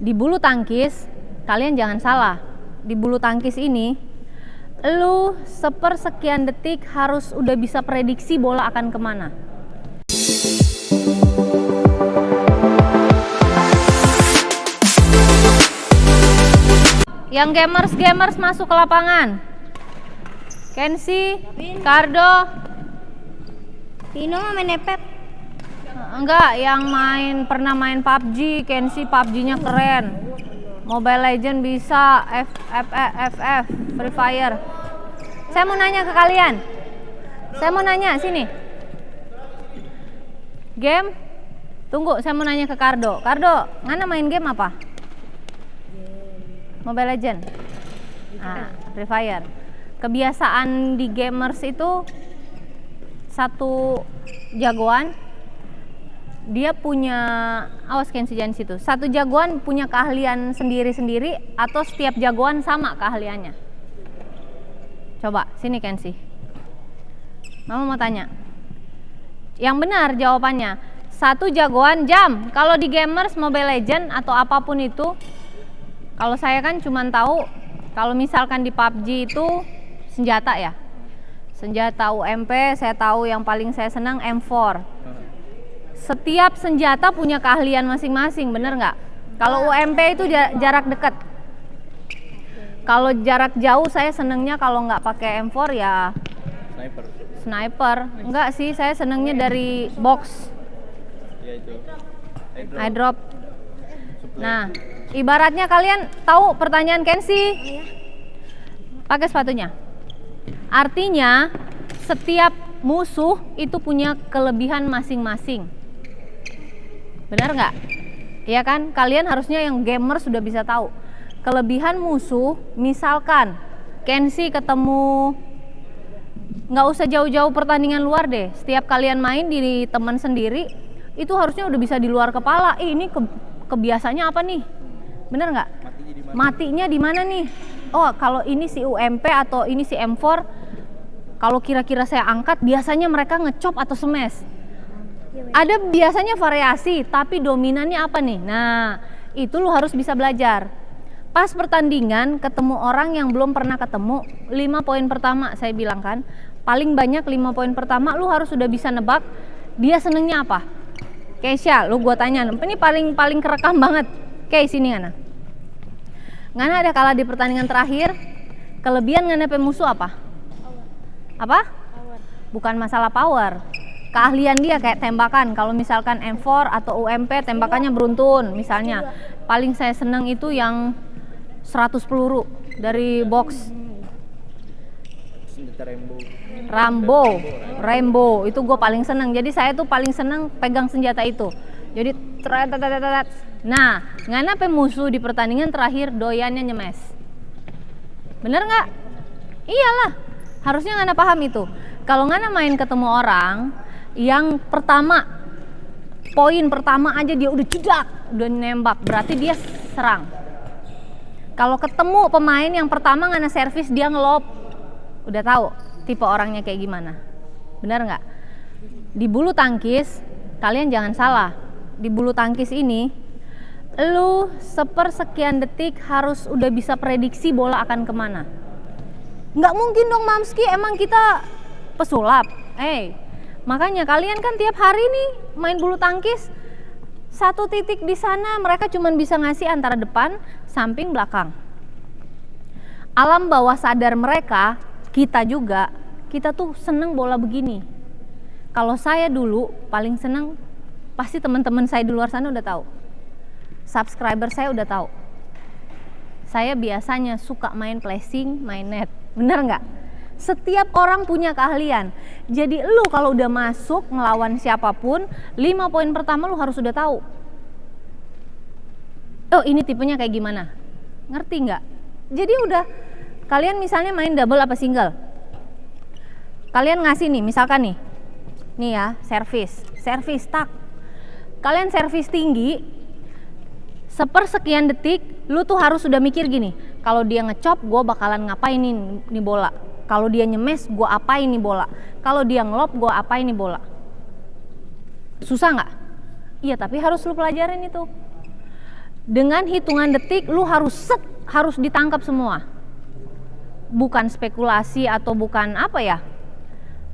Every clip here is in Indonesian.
Di bulu tangkis, kalian jangan salah. Di bulu tangkis ini, lu sepersekian detik harus udah bisa prediksi bola akan kemana. Yang gamers masuk ke lapangan. Kensi, Cardo. Tino mah main Epep. Enggak, yang pernah main PUBG, Kensi PUBG-nya keren. Mobile Legend bisa, FF, Free Fire. Saya mau nanya ke kalian. Sini. Game? Tunggu, saya mau nanya ke Cardo. Cardo, ngana main game apa? Mobile Legend. Free Fire. Kebiasaan di gamers itu satu jagoan dia punya, awas Kensi jangan situ. Satu jagoan punya keahlian sendiri-sendiri atau setiap jagoan sama keahliannya? Coba sini Kensi. Mama mau tanya. Yang benar jawabannya satu jagoan jam. Kalau di gamers Mobile Legend atau apapun itu, kalau saya kan cuma tahu kalau misalkan di PUBG itu senjata ya. Senjata UMP, saya tahu yang paling saya senang M4. Setiap senjata punya keahlian masing-masing, bener nggak? Kalau UMP itu jarak dekat. Kalau jarak jauh saya senengnya kalau nggak pakai M4 ya sniper. Enggak sih, saya senengnya dari box. Ya itu. Airdrop. Nah, ibaratnya kalian tahu pertanyaan Kensi? Pakai sepatunya. Artinya setiap musuh itu punya kelebihan masing-masing. Benar nggak? Iya kan? Kalian harusnya yang gamer sudah bisa tahu. Kelebihan musuh, misalkan Kensi ketemu, nggak usah jauh-jauh pertandingan luar deh. Setiap kalian main di teman sendiri, itu harusnya udah bisa di luar kepala. Ini kebiasaannya apa nih? Benar nggak? Matinya di mana nih? Oh, kalau ini si UMP atau ini si M4, kalau kira-kira saya angkat, biasanya mereka ngecop atau smash. Ada biasanya variasi, tapi dominannya apa nih? Nah, itu lu harus bisa belajar. Pas pertandingan ketemu orang yang belum pernah ketemu, 5 poin pertama saya bilang kan, paling banyak 5 poin pertama lu harus sudah bisa nebak dia senengnya apa. Keisha, lu gua tanya, ini paling kerekam banget. Oke, sini Ngana. Ngana ada kalah di pertandingan terakhir, kelebihan Ngana musuh apa? Apa? Bukan masalah power. Keahlian dia kayak tembakan. Kalau misalkan M4 atau UMP tembakannya beruntun misalnya. Paling saya seneng itu yang 100 peluru dari box. Senjata Rainbow itu gue paling seneng. Jadi saya tuh paling seneng pegang senjata itu. Jadi nah, ngana musuh di pertandingan terakhir doyannya nyemes. Bener nggak? Iyalah, harusnya ngana paham itu. Kalau ngana main ketemu orang yang poin pertama aja dia udah jedak, udah nembak, berarti dia serang. Kalau ketemu pemain yang pertama ngana servis dia ngelop, udah tahu tipe orangnya kayak gimana. Benar nggak? Di bulu tangkis kalian jangan salah. Di bulu tangkis ini lu sepersekian detik harus udah bisa prediksi bola akan kemana. Nggak mungkin dong Mamski, emang kita pesulap. Makanya kalian kan tiap hari nih main bulu tangkis, satu titik di sana mereka cuma bisa ngasih antara depan, samping, belakang. Alam bawah sadar mereka, kita juga, kita tuh seneng bola begini. Kalau saya dulu paling seneng, pasti teman-teman saya di luar sana udah tahu. Subscriber saya udah tahu. Saya biasanya suka main flashing, main net. Bener nggak? Setiap orang punya keahlian. Jadi lu kalau udah masuk ngelawan siapapun, 5 poin pertama lu harus udah tahu. Oh, ini tipenya kayak gimana? Ngerti nggak? Jadi udah, kalian misalnya main double apa single? Kalian ngasih nih, misalkan nih ya, servis tak. Kalian servis tinggi, sepersekian detik, lu tuh harus sudah mikir gini. Kalau dia ngecop, gue bakalan ngapain nih bola. Kalau dia nyemes, gue apain nih bola. Kalau dia ngelop, gue apain nih bola. Susah nggak? Iya, tapi harus lu pelajarin itu. Dengan hitungan detik lu harus harus ditangkap semua. Bukan spekulasi atau bukan apa ya,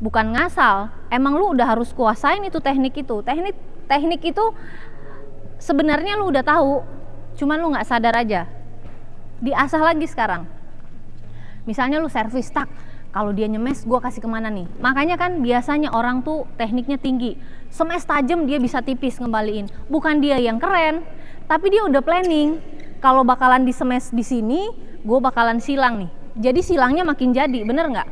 bukan ngasal. Emang lu udah harus kuasain itu teknik itu. Teknik itu sebenarnya lu udah tahu, cuman lu nggak sadar aja. Diasah lagi sekarang. Misalnya lu servis, tak, kalau dia nyemes gue kasih kemana nih. Makanya kan biasanya orang tuh tekniknya tinggi, semes tajam dia bisa tipis ngembaliin. Bukan dia yang keren, tapi dia udah planning. Kalau bakalan disemes di sini, gue bakalan silang nih. Jadi silangnya makin jadi, bener nggak?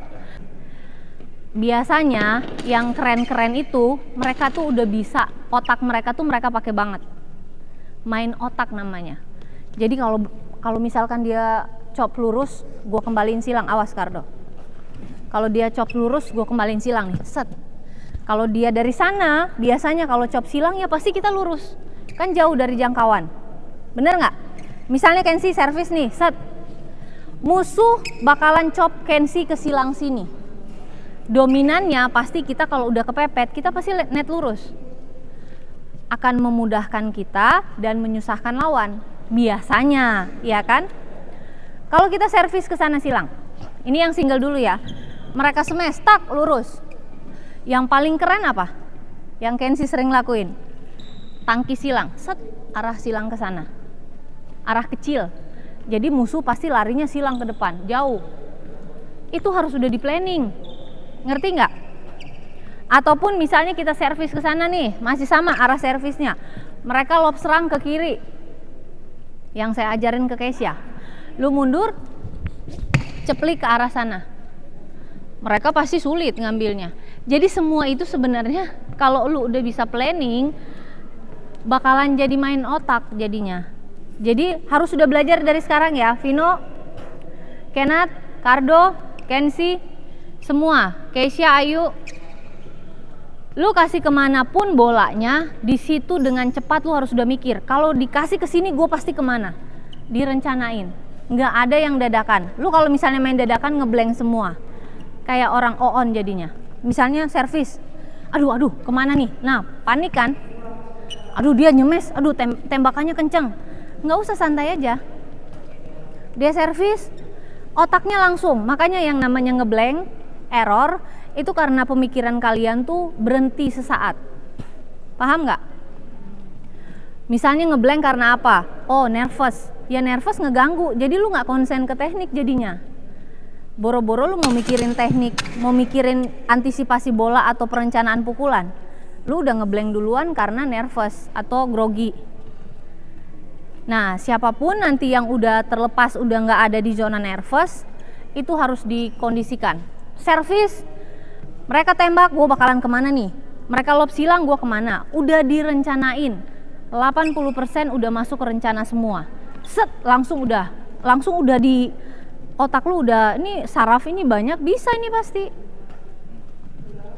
Biasanya yang keren-keren itu mereka tuh udah bisa, otak mereka tuh mereka pakai banget. Main otak namanya. Jadi kalau misalkan dia chop lurus, gue kembaliin silang, awas Kardo. Kalau dia chop lurus, gue kembaliin silang nih, set. Kalau dia dari sana, biasanya kalau chop silang ya pasti kita lurus. Kan jauh dari jangkauan. Bener nggak? Misalnya Kensi servis nih, set. Musuh bakalan chop Kensi ke silang sini. Dominannya pasti kita kalau udah kepepet, kita pasti net lurus. Akan memudahkan kita dan menyusahkan lawan. Biasanya, ya kan? Kalau kita servis ke sana silang. Ini yang single dulu ya. Mereka smash, tak, lurus. Yang paling keren apa? Yang Kensi sering lakuin. Tangki silang, set, arah silang ke sana. Arah kecil. Jadi musuh pasti larinya silang ke depan, jauh. Itu harus udah di planning. Ngerti nggak? Ataupun misalnya kita servis ke sana nih, masih sama arah servisnya. Mereka lob serang ke kiri. Yang saya ajarin ke Keisha. Lu mundur, ceplik ke arah sana. Mereka pasti sulit ngambilnya. Jadi semua itu sebenarnya kalau lu udah bisa planning, bakalan jadi main otak jadinya. Jadi harus sudah belajar dari sekarang ya, Vino, Kenat, Kardo, Kensi, semua, Keisha, Ayu. Lu kasih kemanapun bolanya, di situ dengan cepat lu harus udah mikir. Kalau dikasih ke sini, gue pasti kemana? Direncanain. Nggak ada yang dadakan. Lu kalau misalnya main dadakan ngeblank semua, kayak orang on jadinya. Misalnya servis, aduh, kemana nih? Nah, panik kan? Aduh dia nyemes, aduh tembakannya kenceng. Nggak usah, santai aja. Dia servis, otaknya langsung. Makanya yang namanya ngeblank, error, itu karena pemikiran kalian tuh berhenti sesaat. Paham nggak? Misalnya ngeblank karena apa? Oh, nervous. Ya nervous ngeganggu, jadi lu nggak konsen ke teknik jadinya. Boro-boro lu mau mikirin teknik, mau mikirin antisipasi bola atau perencanaan pukulan. Lu udah ngeblank duluan karena nervous atau grogi. Nah, siapapun nanti yang udah terlepas, udah nggak ada di zona nervous, itu harus dikondisikan. Servis, mereka tembak, gue bakalan kemana nih? Mereka lob silang, gue kemana? Udah direncanain. 80% udah masuk ke rencana semua. Set, langsung udah di otak lu udah, ini saraf ini banyak, bisa ini pasti.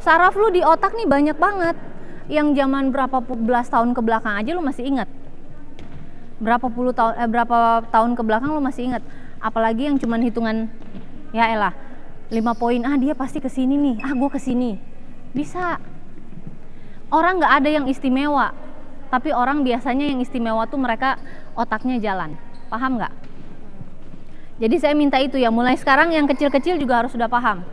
Saraf lu di otak nih banyak banget. Yang zaman berapa belas tahun ke belakang aja lu masih ingat. Berapa tahun ke belakang lu masih ingat. Apalagi yang cuman hitungan, ya elah, 5 poin, dia pasti kesini nih, gue kesini. Bisa. Orang nggak ada yang istimewa, tapi orang biasanya yang istimewa tuh mereka otaknya jalan. Paham nggak? Jadi saya minta itu ya, mulai sekarang yang kecil-kecil juga harus sudah paham.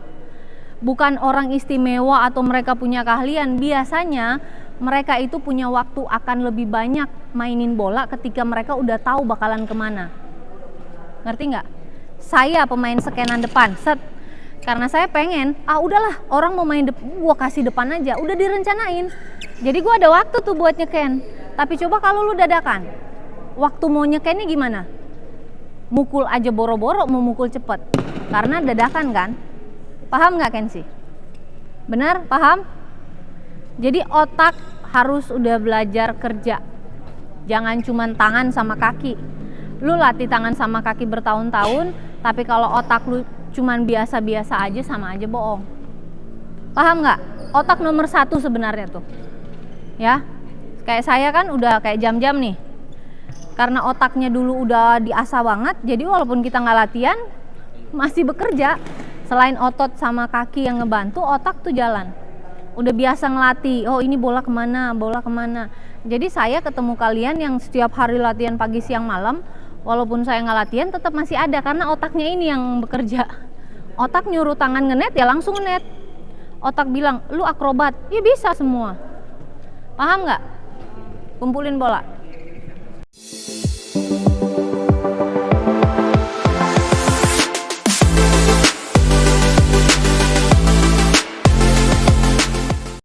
Bukan orang istimewa atau mereka punya keahlian, biasanya mereka itu punya waktu akan lebih banyak mainin bola ketika mereka udah tahu bakalan kemana. Ngerti nggak? Saya pemain skenan depan, set. Karena saya pengen, udahlah orang mau main gua kasih depan aja, udah direncanain. Jadi gua ada waktu tuh buat nyeken. Tapi coba kalau lu dadakan, waktu mau nyekennya gimana? Mukul aja boro-boro, mau mukul cepet. Karena dadakan kan? Paham nggak Kensi? Benar? Paham? Jadi otak harus udah belajar kerja. Jangan cuma tangan sama kaki. Lu latih tangan sama kaki bertahun-tahun, tapi kalau otak lu cuman biasa-biasa aja, sama aja bohong. Paham nggak? Otak nomor 1 sebenarnya tuh. Ya, kayak saya kan udah kayak jam-jam nih. Karena otaknya dulu udah diasah banget, jadi walaupun kita nggak latihan, masih bekerja. Selain otot sama kaki yang ngebantu, otak tuh jalan. udah biasa ngelatih. Oh ini bola kemana, bola kemana. Jadi saya ketemu kalian yang setiap hari latihan pagi siang malam, walaupun saya nggak latihan tetap masih ada karena otaknya ini yang bekerja. Otak nyuruh tangan ngenet ya langsung ngenet. Otak bilang lu akrobat, ya bisa semua. Paham nggak? Kumpulin bola.